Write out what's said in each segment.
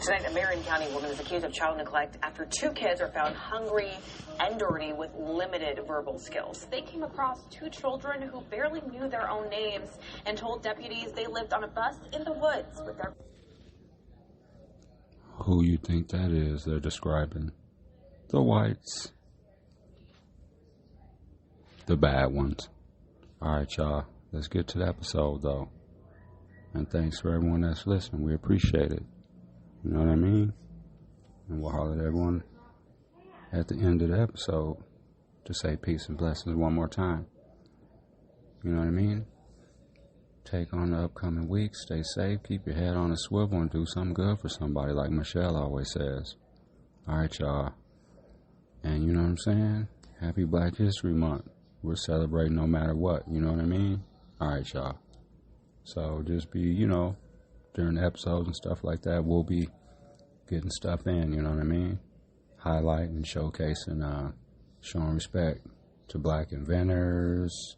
Tonight, a Marion County woman is accused of child neglect after 2 kids are found hungry and dirty with limited verbal skills. They came across 2 children who barely knew their own names and told deputies they lived on a bus in the woods with their... Who you think that is they're describing? The whites. The bad ones. Alright, y'all. Let's get to the episode, though. And thanks for everyone that's listening. We appreciate it. You know what I mean? And we'll holler at everyone at the end of the episode to say peace and blessings one more time. You know what I mean? Take on the upcoming week. Stay safe. Keep your head on a swivel and do something good for somebody, like Michelle always says. Alright, y'all. And you know what I'm saying? Happy Black History Month. We're celebrating no matter what. You know what I mean? Alright, y'all. So just be, during the episodes and stuff like that, we'll be getting stuff in, you know what I mean? Highlighting, showcasing, showing respect to black inventors,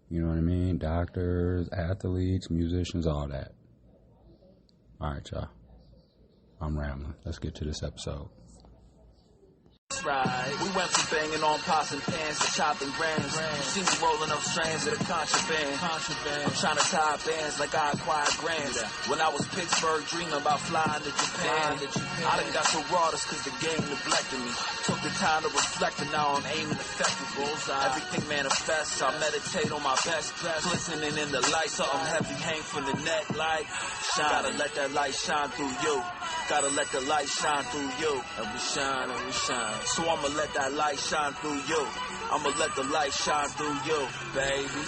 you know what I mean? Doctors, athletes, musicians, all that. Alright, y'all. I'm rambling. Let's get to this episode. Right. We went from banging on pots and pans to chopping grams. See me rolling up strands of the contraband. I'm trying to tie bands like I acquired grams. When I was Pittsburgh, dreaming about flying to Japan. I done got so raw, that's cause the game neglected me. Took the time to reflect and now I'm aiming effectively. Everything manifests, I meditate on my best. Glistening in the light, something heavy hang from the neck like shine. Gotta let that light shine through you. Gotta let the light shine through you. And we shine and we shine. So I'ma let that light shine through you. I'ma let the light shine through you, baby.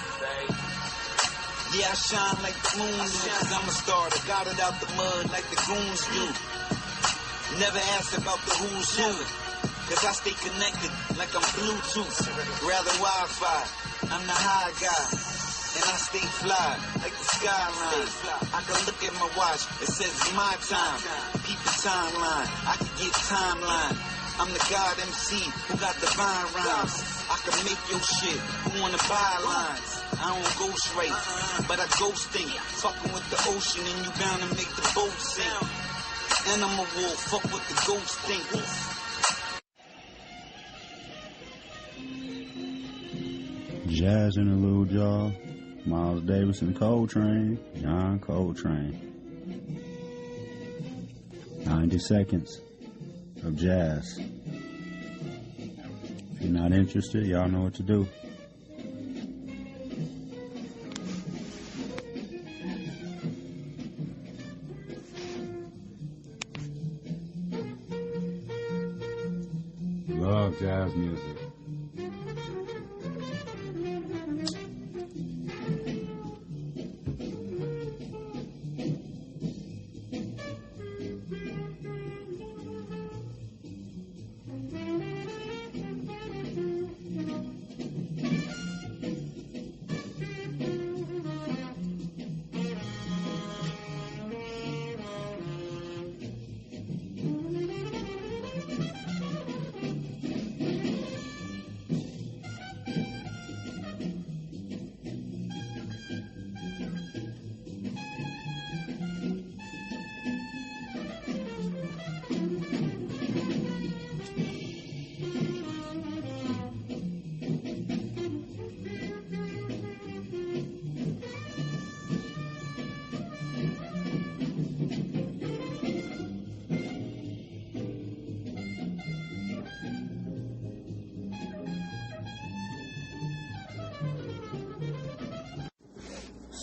Yeah, I shine like the moon, cause I'm a starter. Got it out the mud like the goons do. Never ask about the who's who, cause I stay connected like I'm Bluetooth. Rather Wi-Fi, I'm the high guy. And I stay fly, like the skyline. I can look at my watch, it says it's my time. Peep the timeline, I can get timeline. I'm the God MC who got divine rhymes. I can make your shit who wanna buy lines. I don't go straight, but I go stink. Fucking with the ocean and you bound to make the boat sink. And I'm a wolf, fuck what the ghost think. Jazz interlude, y'all. Miles Davis and Coltrane. John Coltrane. 90 seconds of jazz. If you're not interested, y'all know what to do. Love jazz music.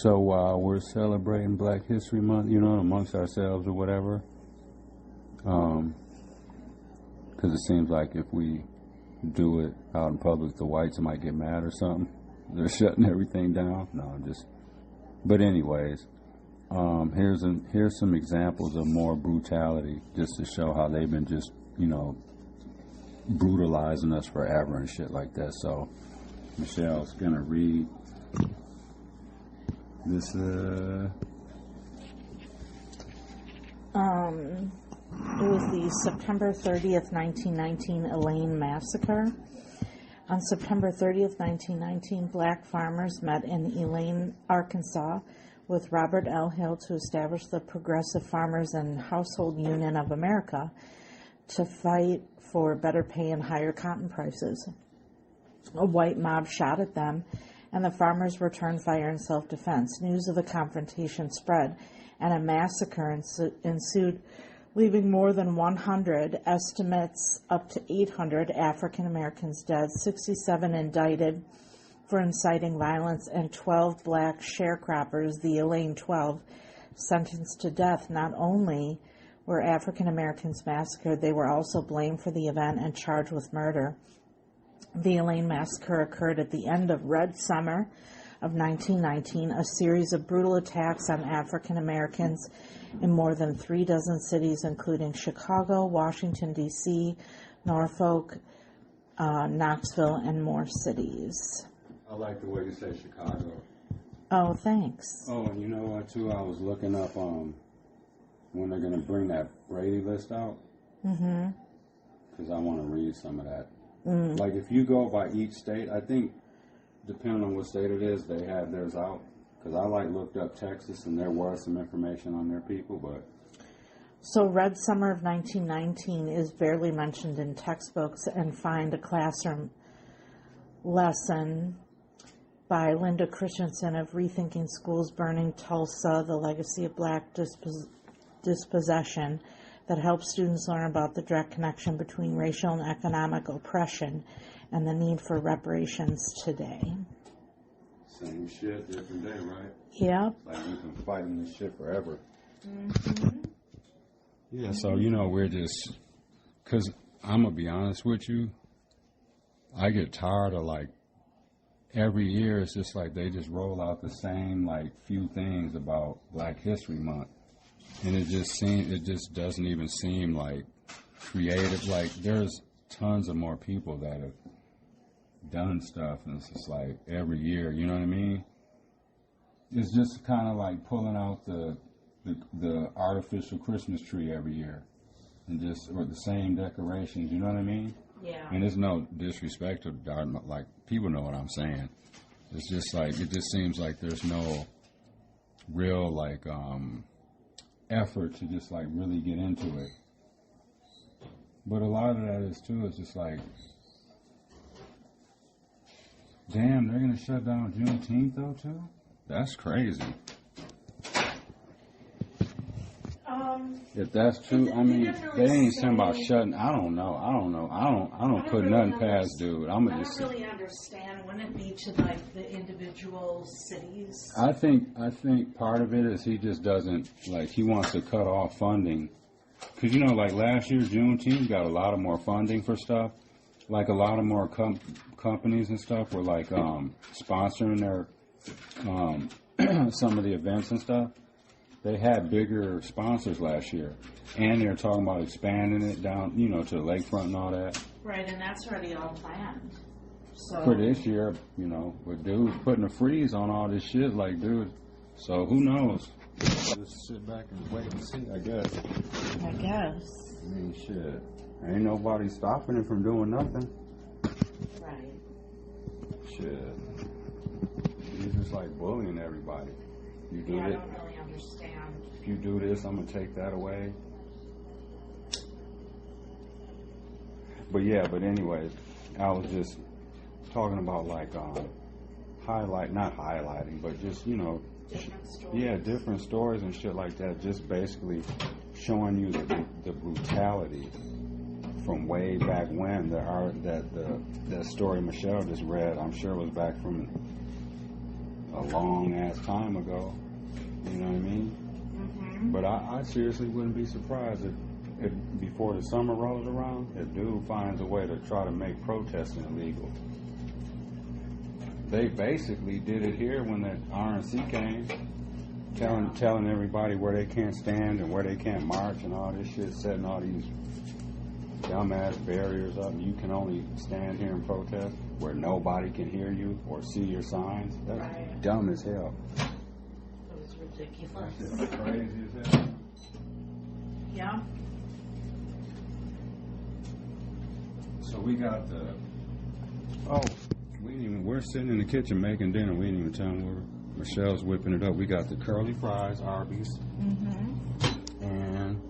So while we're celebrating Black History Month, amongst ourselves or whatever, because it seems like if we do it out in public, the whites might get mad or something. They're shutting everything down. But anyways, here's some examples of more brutality, just to show how they've been just, brutalizing us forever and shit like that. So Michelle's gonna read this. It was the September 30th, 1919 Elaine Massacre. On September 30th, 1919, black farmers met in Elaine, Arkansas, with Robert L. Hill to establish the Progressive Farmers and Household Union of America to fight for better pay and higher cotton prices. A white mob shot at them, and the farmers returned fire in self-defense. News of the confrontation spread, and a massacre ensued, leaving more than 100, estimates up to 800 African Americans dead, 67 indicted for inciting violence, and 12 black sharecroppers, the Elaine 12, sentenced to death. Not only were African Americans massacred, they were also blamed for the event and charged with murder. The Elaine massacre occurred at the end of Red Summer of 1919, a series of brutal attacks on African Americans in more than 36 cities, including Chicago, Washington, D.C., Norfolk, Knoxville, and more cities. I like the way you say Chicago. Oh, thanks. Oh, and you know what, too? I was looking up when they're going to bring that Brady list out. Mm-hmm. Because I want to read some of that. Mm. Like, if you go by each state, I think, depending on what state it is, they have theirs out. Because I, looked up Texas, and there was some information on their people, but... So, Red Summer of 1919 is barely mentioned in textbooks, and find a classroom lesson by Linda Christensen of Rethinking Schools, Burning Tulsa, The Legacy of Black Dispossession, that helps students learn about the direct connection between racial and economic oppression and the need for reparations today. Same shit, different day, right? Yep. Like we've been fighting this shit forever. Mm-hmm. Yeah, so, we're just... Because I'm going to be honest with you, I get tired of, every year it's just they just roll out the same, few things about Black History Month. And it just doesn't even seem creative. There's tons of more people that have done stuff, and it's just every year, you know what I mean? It's just kind of pulling out the artificial Christmas tree every year, and or the same decorations, you know what I mean? Yeah. And there's no disrespect to people know what I'm saying. It's just it just seems there's no real effort to just really get into it. But a lot of that is too, it's just damn, they're gonna shut down Juneteenth though too? That's crazy. If that's true, they ain't saying about shutting. I don't know. I don't put nothing past dude. I don't really understand. Wouldn't it be to the individual cities? I think part of it is he just doesn't he wants to cut off funding, because last year Juneteenth got a lot of more funding for stuff. A lot of more companies and stuff were sponsoring their some of the events and stuff. They had bigger sponsors last year, and they're talking about expanding it down, to the lakefront and all that. Right, and that's already all planned. So for this year, with dudes putting a freeze on all this shit, dude. So who knows? Just sit back and wait and see, I guess. Shit. Ain't nobody stopping him from doing nothing. Right. Shit. He's just bullying everybody. You do I it. don't really understand. If you do this, I'm going to take that away. But anyways, I was just talking about not highlighting, but just, different stories. Yeah, different stories and shit like that. Just basically showing you the brutality from way back when. That story Michelle just read, I'm sure was back from a long ass time ago. You know what I mean? Mm-hmm. But I seriously wouldn't be surprised if before the summer rolls around, if dude finds a way to try to make protesting illegal. They basically did it here when the RNC came, telling everybody where they can't stand and where they can't march and all this shit, setting all these dumbass barriers up. You can only stand here and protest where nobody can hear you or see your signs. That's dumb as hell. Ridiculous. That's crazy as hell. Yeah. So we got we're sitting in the kitchen making dinner. We didn't even tell them Michelle's whipping it up. We got the curly fries, Arby's. And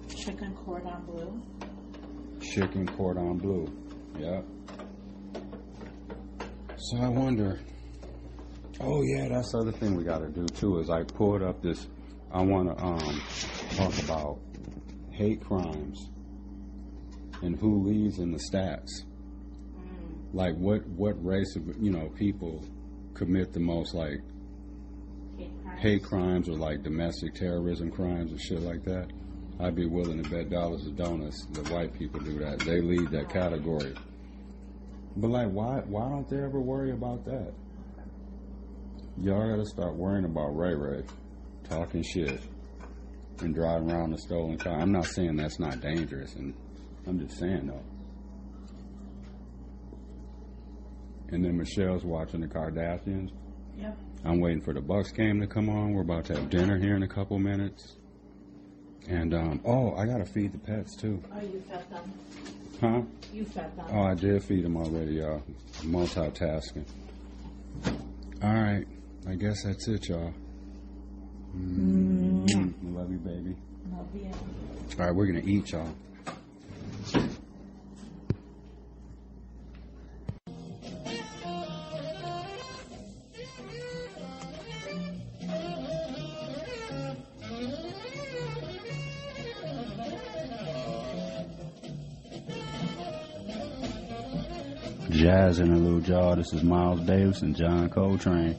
chicken cordon bleu. Chicken cordon bleu. Yep. So I wonder. Oh yeah, that's the other thing we got to do too. Is I pulled up this. I want to talk about hate crimes and who leads in the stats. Like what race of people commit the most like hate crimes or like domestic terrorism crimes and shit like that. I'd be willing to bet dollars to donuts that white people do that. They lead that category. But like, why don't they ever worry about that? Y'all gotta start worrying about Ray Ray talking shit and driving around a stolen car. I'm not saying that's not dangerous, and I'm just saying though. And then Michelle's watching the Kardashians. Yep. I'm waiting for the Bucks game to come on. We're about to have dinner here in a couple minutes. And, I gotta feed the pets too. Oh, you fed them? Huh? You fed them. Oh, I did feed them already, y'all. Multitasking. Alright, I guess that's it, y'all. Love you, baby. Love you. Alright, we're gonna eat, y'all. Jazz interlude, y'all. This is Miles Davis and John Coltrane.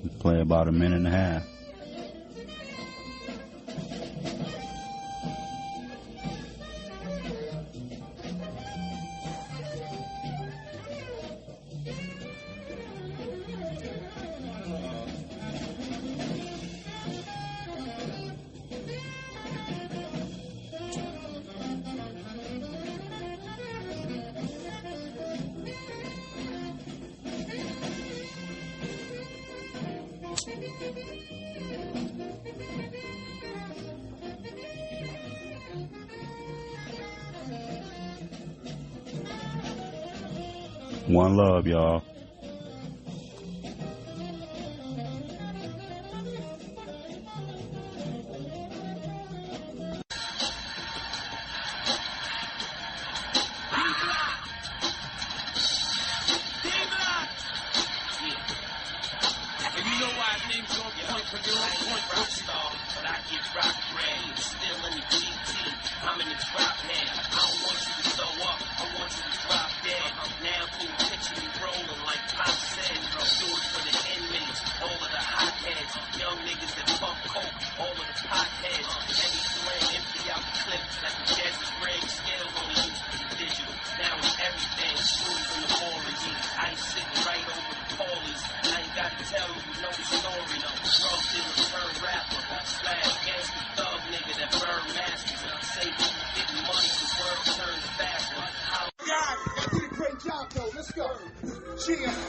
We play about a minute and a half. One love, y'all.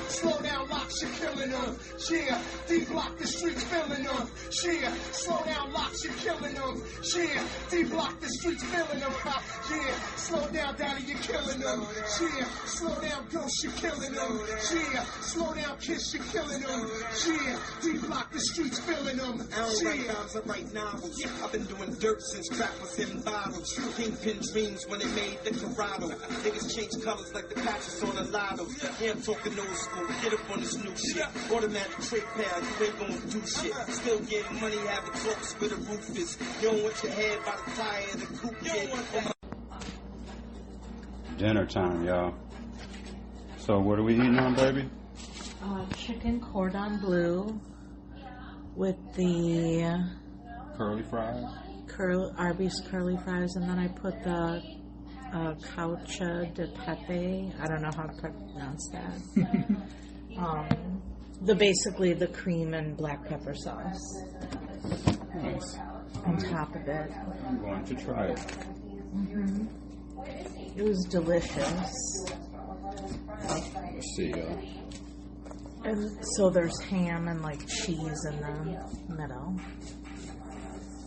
Slow down, locks, you're killing them. Yeah, D-block, the streets filling them. Yeah, slow down, locks, you're killing them. Yeah, D-block, the streets filling them. Yeah, slow down, daddy, you're killing them. Yeah, slow down, ghost, you're killing them. Yeah, slow down, kiss, you're killing them. Yeah, D-block, the streets filling them. I don't write rhymes, I write novels. I've been doing dirt since trap was in bottles. Kingpin dreams when they made the Corrado. Niggas change colors like the patches on the lotto. Yeah, I'm talking old school. Get up on this new shit. Automatic trade pad, you ain't gonna do shit. Still getting money, having talks where the roof is. You don't want your head by the tire of the coupe, kid. Dinner time, y'all. So what are we eating on, baby? Chicken cordon bleu with the Curly fries. Arby's curly fries, and then I put the caucha de pepe. I don't know how to pronounce that. Basically the cream and black pepper sauce. Nice. On top of it. I'm going to try it. Mm-hmm. It was delicious. Let's see, y'all. And so there's ham and like cheese in the middle.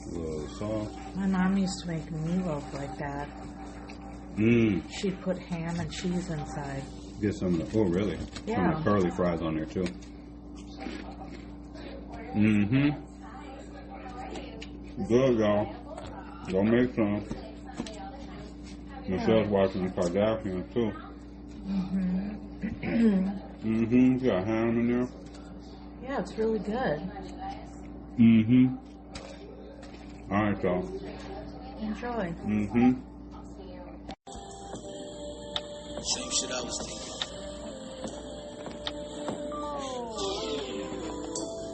A little sauce. My mom used to make meatloaf like that. Mmm. She'd put ham and cheese inside. Get some of the, oh really? Yeah. Some of the curly fries on there too. Mm-hmm. Good, y'all. Go make some. Michelle's watching the Kardashians too. Mm-hmm. Got ham in there. Yeah, it's really good. Mm-hmm. All right, y'all. Enjoy. Mm-hmm. Same shit I was thinking.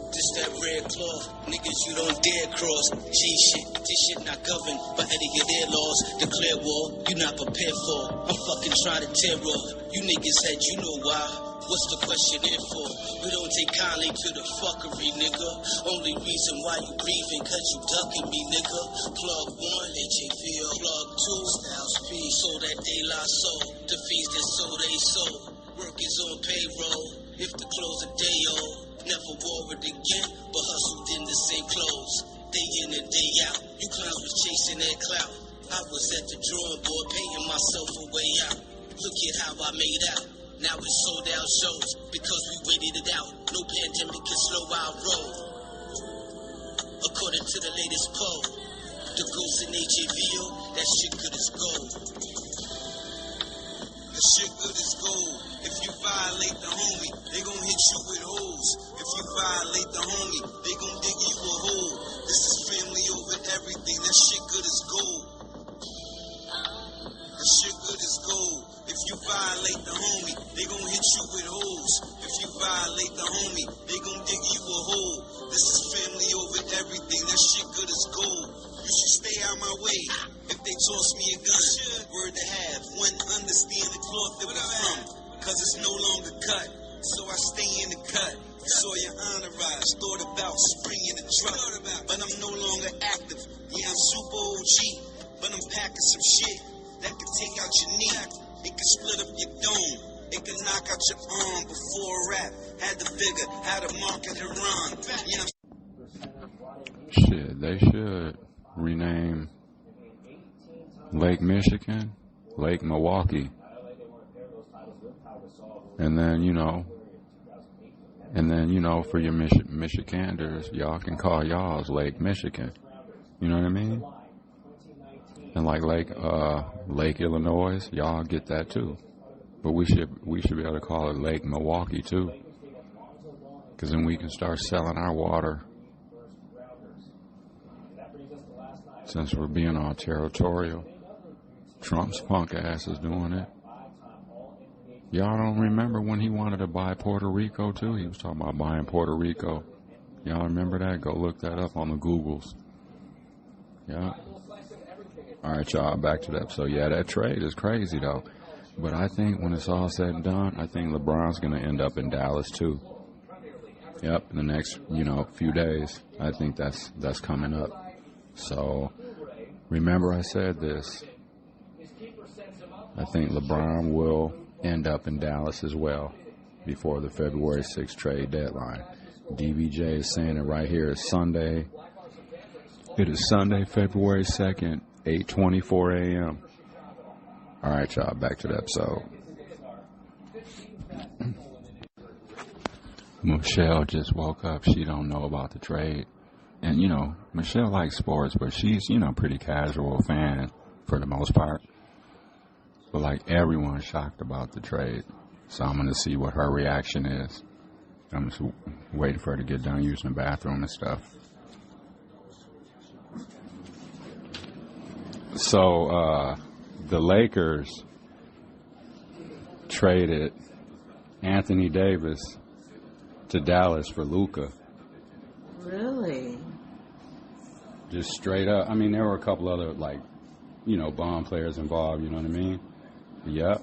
This that red cloth, niggas you don't dare cross. G shit, this shit not governed by any of their laws. Declare war, you not prepared for. I'm fucking trying to tear off. You niggas head, you know why. What's the question in for? We don't take kindly to the fuckery, nigga. Only reason why you grieving, cause you ducking me, nigga. Plug 1, HAVL. Plug 2, Styles P. So that they lie so. The fees that so they sold. Work is on payroll. If the close a day old. Never wore it again, but hustled in the same clothes. Day in and day out. You clowns was chasing that clout. I was at the drawing board painting myself a way out. Look at how I made out. Now it's sold out shows because we waited it out. No pandemic can slow our road. According to the latest poll, the ghost in HAVO, that shit good as gold. That shit good as gold. If you violate the homie, they gon' hit you with hoes. If you violate the homie, they gon' dig you a hole. This is family over everything. That shit good as gold. That shit good as gold. If you violate the homie, they gon' hit you with hoes. If you violate the homie, they gon' dig you a hole. This is family over everything. That shit good as gold. You should stay out my way. If they toss me a gun, word to have. Wouldn't understand the cloth that we're from, cause it's no longer cut. So I stay in the cut. Saw your honor rise. Thought about springing the truck, but I'm no longer active. Yeah, I'm super OG, but I'm packing some shit that can take out your knee. It can split up your dome. It can knock out your arm. Before rap, had to figure how to market and run. Yeah, Shit, they should rename Lake Michigan, Lake Milwaukee. And then, for your Michiganders, y'all can call y'all's Lake Michigan. You know what I mean? And like Lake Illinois, y'all get that too. But we should be able to call it Lake Milwaukee too. Because then we can start selling our water. Since we're being all territorial. Trump's punk ass is doing it. Y'all don't remember when he wanted to buy Puerto Rico too? He was talking about buying Puerto Rico. Y'all remember that? Go look that up on the Googles. Yeah. All right, y'all, back to the episode. Yeah, that trade is crazy, though. But I think when it's all said and done, I think LeBron's going to end up in Dallas, too. Yep, in the next, few days. I think that's coming up. So, remember I said this. I think LeBron will end up in Dallas as well before the February 6th trade deadline. DVJ is saying it right here. It's Sunday. It is Sunday, February 2nd. 8:24 a.m. All right, y'all, back to the episode. Michelle just woke up. She don't know about the trade. And, Michelle likes sports, but she's, pretty casual fan for the most part. But, everyone's shocked about the trade. So I'm going to see what her reaction is. I'm just waiting for her to get done using the bathroom and stuff. So, the Lakers traded Anthony Davis to Dallas for Luka. Really? Just straight up. I mean, there were a couple other, bomb players involved, you know what I mean? Yep.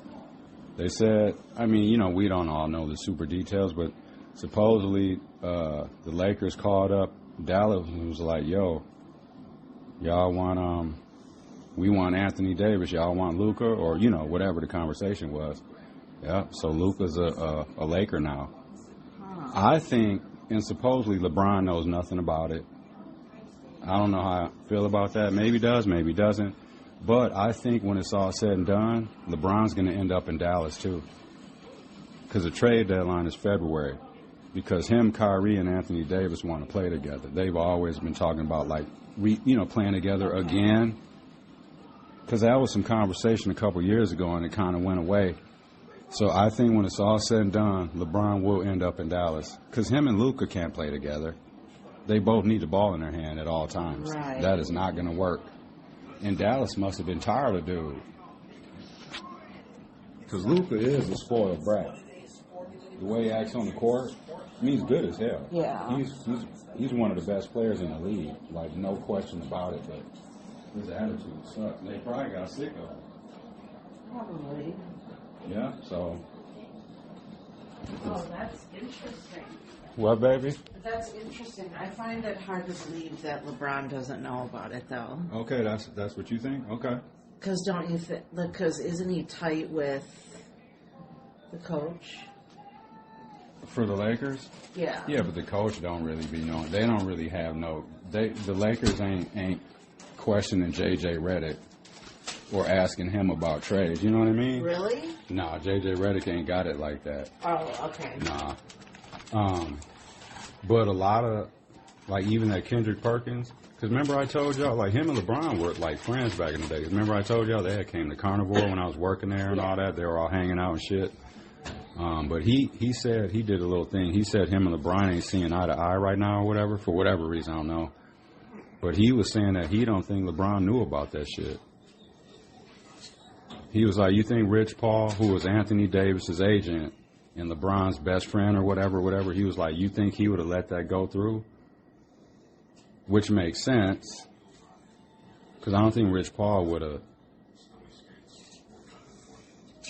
They said, we don't all know the super details, but supposedly the Lakers called up Dallas and was like, yo, y'all want, we want Anthony Davis, y'all want Luka, or, whatever the conversation was. Yeah, so Luka's a Laker now. Huh. I think, and supposedly LeBron knows nothing about it. I don't know how I feel about that. Maybe does, maybe doesn't. But I think when it's all said and done, LeBron's going to end up in Dallas, too. because the trade deadline is February. Because him, Kyrie, and Anthony Davis want to play together. They've always been talking about, like, playing together again. Because that was some conversation a couple years ago, and it kind of went away. So I think when it's all said and done, LeBron will end up in Dallas. Because him and Luka can't play together. They both need the ball in their hand at all times. Right. That is not going to work. And Dallas must have been tired of dude. Because Luka is a spoiled brat. The way he acts on the court, I mean, he's good as hell. Yeah. He's one of the best players in the league. Like, no question about it. But his attitude sucks. They probably got sick of it. Probably. Yeah, so. Oh, that's interesting. What, baby? That's interesting. I find it hard to believe that LeBron doesn't know about it, though. Okay, that's what you think? Okay. Because don't you think? Because isn't he tight with the coach? For the Lakers? Yeah. Yeah, but the coach don't really be knowing. They don't really have no. The Lakers ain't questioning J.J. Redick or asking him about trades. You know what I mean? Really? Nah, J.J. Redick ain't got it like that. Oh, okay. Nah. But a lot of, like, even that Kendrick Perkins, because remember I told y'all, like, him and LeBron were, like, friends back in the day. Remember I told y'all they had came to Carnivore when I was working there and all that. They were all hanging out and shit. But he said, he did a little thing. He said him and LeBron ain't seeing eye to eye right now or whatever, for whatever reason, I don't know. But he was saying that he don't think LeBron knew about that shit. He was like, you think Rich Paul, who was Anthony Davis's agent and LeBron's best friend or whatever, he was like, you think he would have let that go through? Which makes sense, because I don't think Rich Paul would have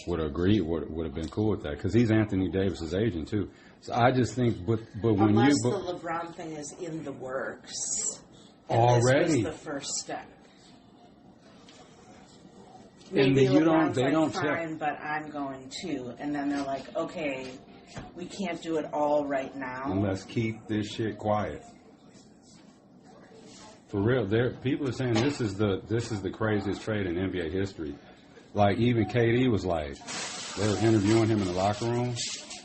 agreed, would have been cool with that, because he's Anthony Davis's agent too. So I just think, but when Unless the LeBron thing is in the works, and already, this was the first step. And Maybe you LeBron's they like, don't fine, but I'm going to, and then they're like, okay, we can't do it all right now. And let's keep this shit quiet. For real, people are saying this is the craziest trade in NBA history. Like, even KD was like, they were interviewing him in the locker room,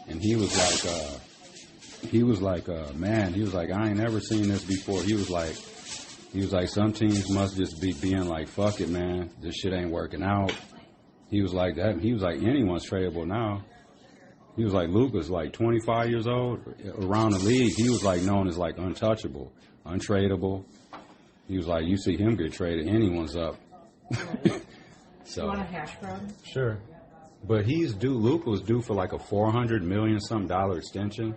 and he was like, man, he was like, I ain't never seen this before. He was like, some teams must just be being like, fuck it, man, this shit ain't working out. He was like that. He was like, anyone's tradable now. He was like, Luka's like 25 years old around the league. He was like known as like untouchable, untradeable. He was like, you see him get traded, anyone's up. So, you want a hash brown? Sure. But Luka was due for like a $400 million extension.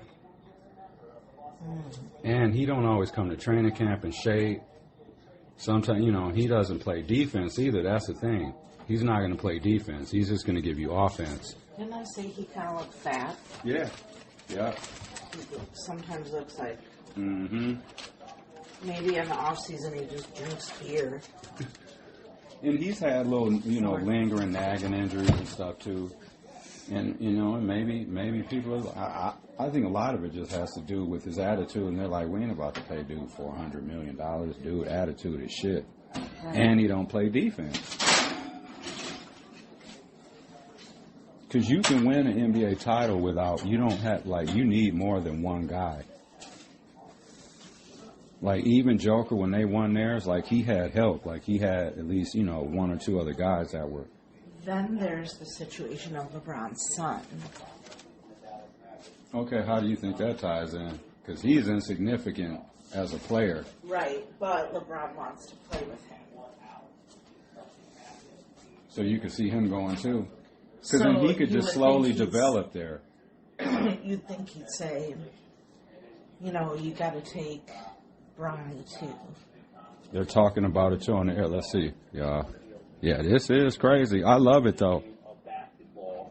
And he don't always come to training camp and shade. Sometimes, he doesn't play defense either. That's the thing. He's not going to play defense. He's just going to give you offense. Didn't I say he kind of looked fat? Yeah. Yeah. He sometimes looks like... Mm-hmm. Maybe in the off-season he just drinks beer. And he's had little, lingering, nagging injuries and stuff, too. And, maybe people, I think a lot of it just has to do with his attitude. And they're like, we ain't about to pay dude $400 million. Dude, attitude is shit. Right. And he don't play defense. Because you can win an NBA title you need more than one guy. Like, even Joker, when they won theirs, like, he had help. Like, he had at least, one or two other guys that were. Then there's the situation of LeBron's son. Okay, how do you think that ties in? Because he's insignificant as a player. Right, but LeBron wants to play with him. So you could see him going, too. Because then he could just slowly develop there. You'd think he'd say, you got to take Bronny, too. They're talking about it, too, on the air. Let's see. Yeah, this is crazy. I love it, though.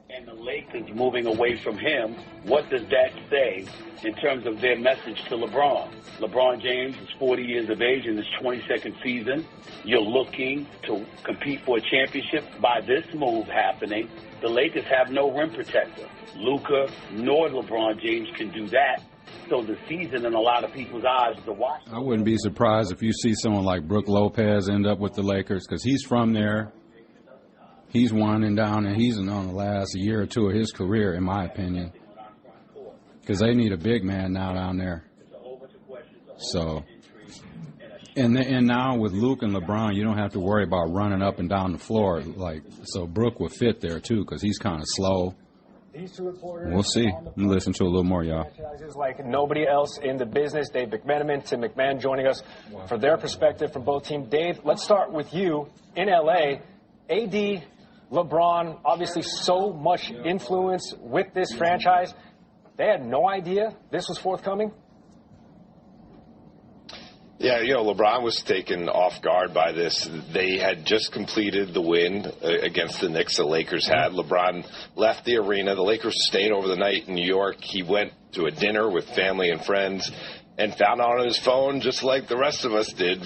And the Lakers moving away from him, what does that say in terms of their message to LeBron? LeBron James is 40 years of age in his 22nd season. You're looking to compete for a championship. By this move happening, the Lakers have no rim protector. Luka nor LeBron James can do that. So the season, in a lot of people's eyes, is a watch. I wouldn't be surprised if you see someone like Brook Lopez end up with the Lakers, because he's from there. He's winding down, and he's on the last year or two of his career, in my opinion. Because they need a big man now down there. So, and now with Luke and LeBron, you don't have to worry about running up and down the floor. So Brooke will fit there, too, because he's kind of slow. These two reporters. We'll see. Listen to a little more, y'all. Like nobody else in the business. Dave McMenamin, Tim McMahon joining us for their perspective from both teams. Dave, let's start with you in LA. AD, LeBron, obviously so much influence with this franchise. They had no idea this was forthcoming? Yeah, LeBron was taken off guard by this. They had just completed the win against the Knicks the Lakers had. LeBron left the arena. The Lakers stayed over the night in New York. He went to a dinner with family and friends and found out on his phone, just like the rest of us did.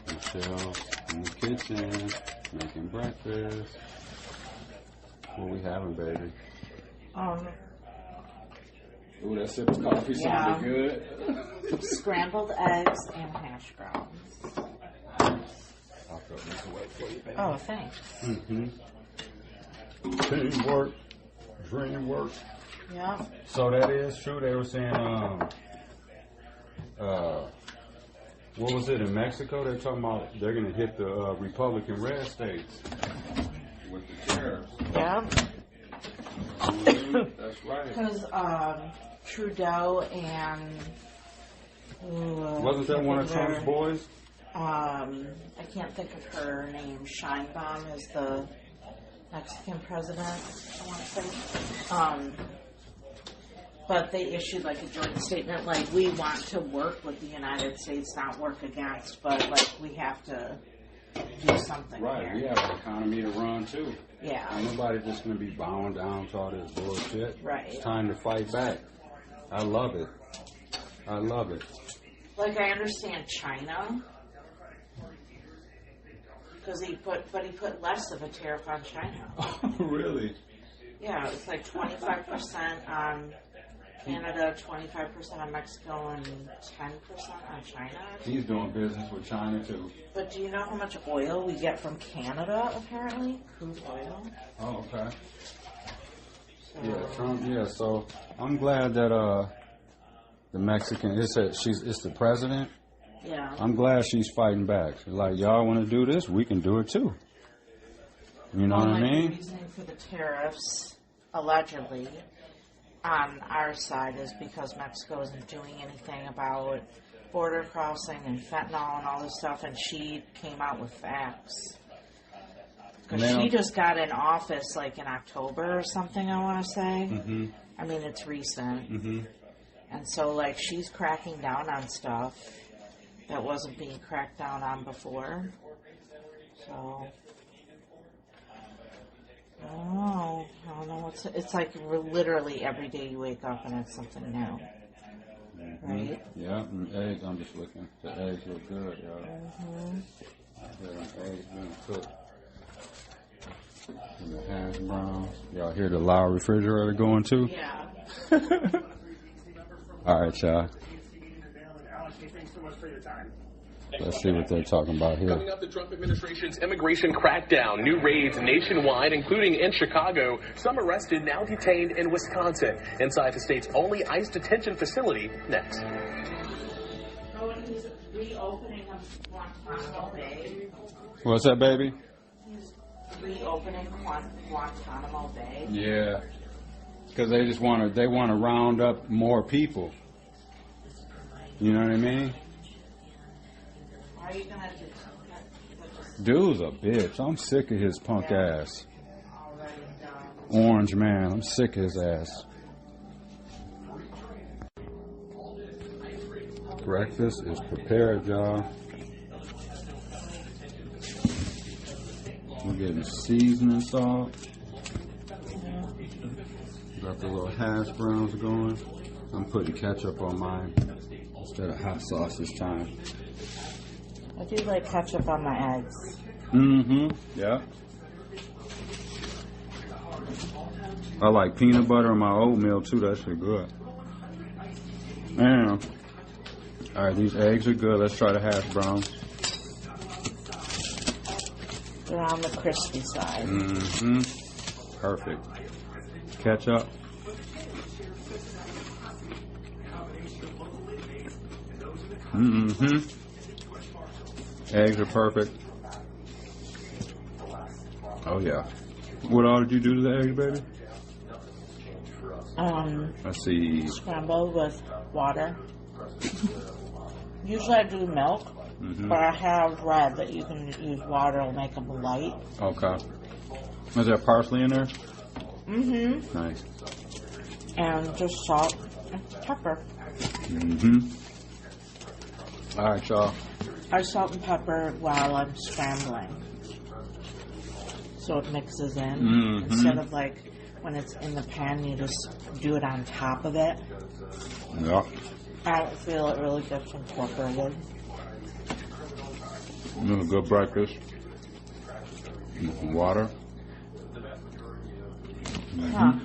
Michelle in the kitchen, making breakfast. What we having, baby? Ooh, that sip of coffee sounded good. Scrambled eggs and hash browns. I'll throw this away for you, baby. Oh, thanks. Teamwork. Dream work. Yeah. So that is true. They were saying, what was it in Mexico? They're talking about they're going to hit the Republican red states with the tariffs. Yeah. That's right. Because Trudeau and wasn't that one of Trump's boys? I can't think of her name. Sheinbaum is the Mexican president, I want to say. But they issued like a joint statement, like we want to work with the United States, not work against, but like we have to do something. Right, here. we have an economy to run too. Yeah. Ain't nobody just going to be bowing down to all this bullshit. Right. It's time to fight back. I love it. I love it. Like I understand China, because he put less of a tariff on China. Oh, really? Yeah, it's like 25% on Canada, 25% on Mexico, and 10% on China. He's doing business with China too. But do you know how much oil we get from Canada, apparently? Crude oil. Oh, okay. Yeah, Trump, yeah, so I'm glad that the Mexican, it's the president. Yeah. I'm glad she's fighting back. She's like, y'all want to do this? We can do it too. You know what I mean? The reasoning for the tariffs, allegedly, on our side is because Mexico isn't doing anything about border crossing and fentanyl and all this stuff, and she came out with facts. Because she just got in office like in October or something, I want to say. Mm-hmm. I mean, it's recent. Mm-hmm. And so, like, she's cracking down on stuff that wasn't being cracked down on before. So, I don't know it's like literally every day you wake up and it's something new. Mm-hmm. Right? Yeah, and eggs, I'm just looking. The eggs look good, y'all. Mm-hmm. Yeah, eggs being cooked. And the hash browns. Y'all hear the loud refrigerator going too? Yeah. All right, y'all. Let's see what they're talking about here. Coming up, the Trump administration's immigration crackdown. New raids nationwide, including in Chicago. Some arrested, now detained in Wisconsin. Inside the state's only ICE detention facility. Next. He's reopening Guantanamo Bay. What's that, baby? He's reopening Guantanamo Bay. Yeah. Because they just want to round up more people. You know what I mean? Why are you going to Dude's a bitch. I'm sick of his punk ass. Orange man. I'm sick of his ass. Breakfast is prepared, y'all. We're getting seasoning salt. Got the little hash browns going. I'm putting ketchup on mine instead of hot sauce this time. I do like ketchup on my eggs. Mm-hmm. Yeah. I like peanut butter on my oatmeal too. That shit good. And all right, these eggs are good. Let's try the hash browns. They're on the crispy side. Mm-hmm. Perfect. ketchup. Mm-hmm. Eggs are perfect. Oh yeah. What all did you do to the eggs, baby? Let's see. Scrambled with water. Usually I do milk, but I have read that you can use water to make them light. Okay. Is there parsley in there? Mm-hmm. Nice. And just salt and pepper. Mm-hmm. All right, y'all. I salt and pepper while I'm scrambling, so it mixes in instead of like when it's in the pan, you just do it on top of it. Yeah. I feel it really gets incorporated. A good breakfast. Water. Huh.